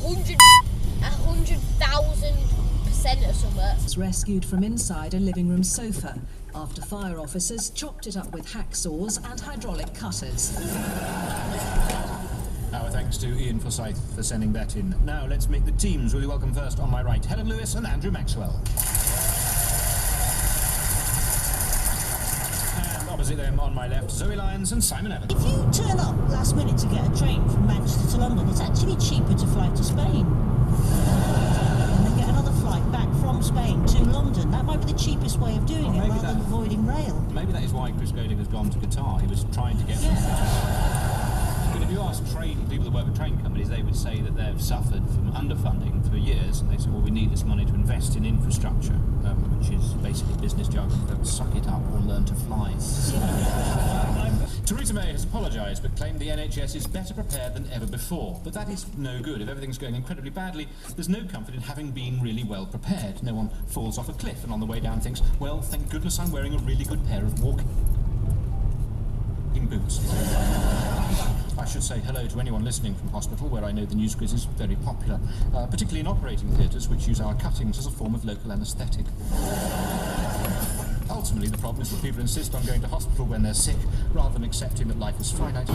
100,000% or something. It's rescued from inside a living room sofa after fire officers chopped it up with hacksaws and hydraulic cutters. Our thanks to Ian Forsyth for sending that in. Now let's make the teams really welcome. First on my right, Helen Lewis and Andrew Maxwell. And opposite them on my left, Zoe Lyons and Simon Evans. If you turn up last minute to get a train from Manchester to London, it's actually cheaper to fly to Spain. And then get another flight back from Spain to London. That might be the cheapest way of doing it, rather than avoiding rail. Maybe that is why Chris Goding has gone to Qatar. He was trying to get... But if you ask people that work with train companies, they would say that they've suffered from underfunding for years, and they say, well, we need this money to invest in infrastructure, which is basically business jargon for suck it up or learn to fly. Theresa May has apologised, but claimed the NHS is better prepared than ever before. But that is no good. If everything's going incredibly badly, there's no comfort in having been really well prepared. No one falls off a cliff and on the way down thinks, well, thank goodness I'm wearing a really good pair of walking boots. I should say hello to anyone listening from hospital, where I know the news quiz is very popular, particularly in operating theatres, which use our cuttings as a form of local anaesthetic. Ultimately, the problem is that people insist on going to hospital when they're sick, rather than accepting that life is finite.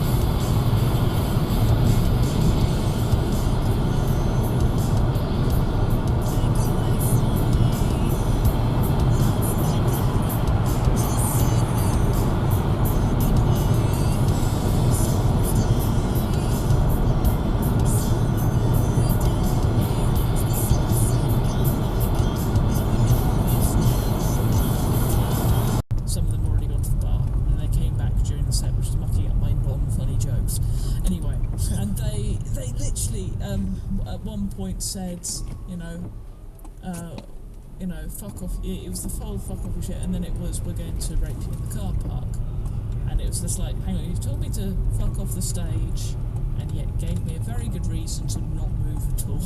At one point said, fuck off. It was the full fuck off shit, and then it was, we're going to rape you in the car park, and it was just like, hang on, you told me to fuck off the stage, and yet gave me a very good reason to not move at all.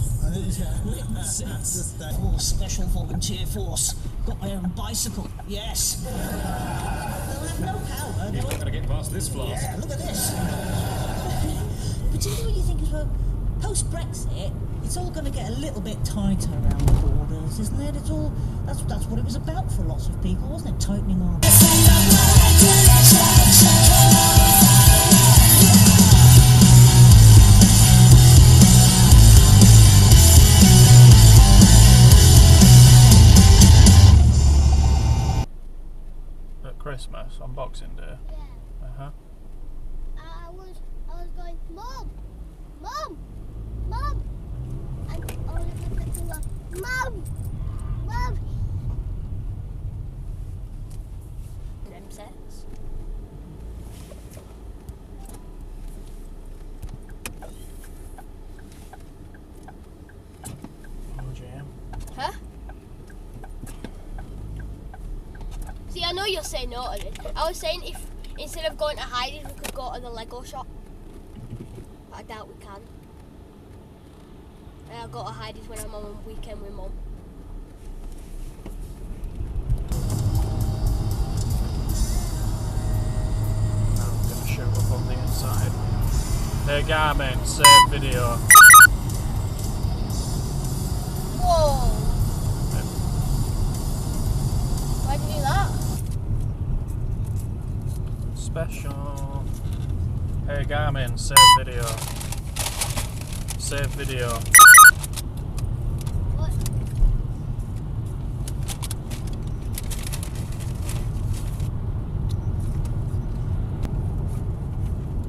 Oh, special volunteer force. Got my own bicycle. Yes. They'll have no power. You're not going to get past this flask. Yeah, look at this. Particularly when you think as well, post-Brexit, it's all going to get a little bit tighter around the borders, isn't it? It's all that's what it was about for lots of people, wasn't it? Tightening our... At Christmas, on Boxing Day. Yeah. Uh-huh. I was going, Mum! Mum! Mum! And I was looking to her, Mum! Mum! Them sets. Oh, jam. Huh? See, I know you're saying no to it. I was saying if instead of going to Heidi's, we could go to the Lego shop. But I doubt we can. I go to Heidi's when I'm on a weekend with Mum. Now I'm going to show up on the inside. Hey Garmin, save video. Whoa! Why'd you do that? Special. Hey Garmin, save video. Save video. What?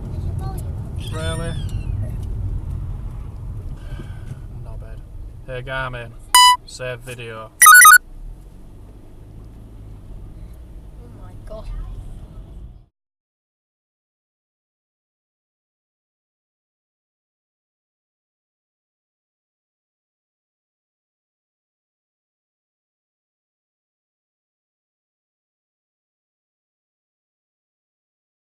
Where's your volume? Really? Not bad. Hey Garmin, save video.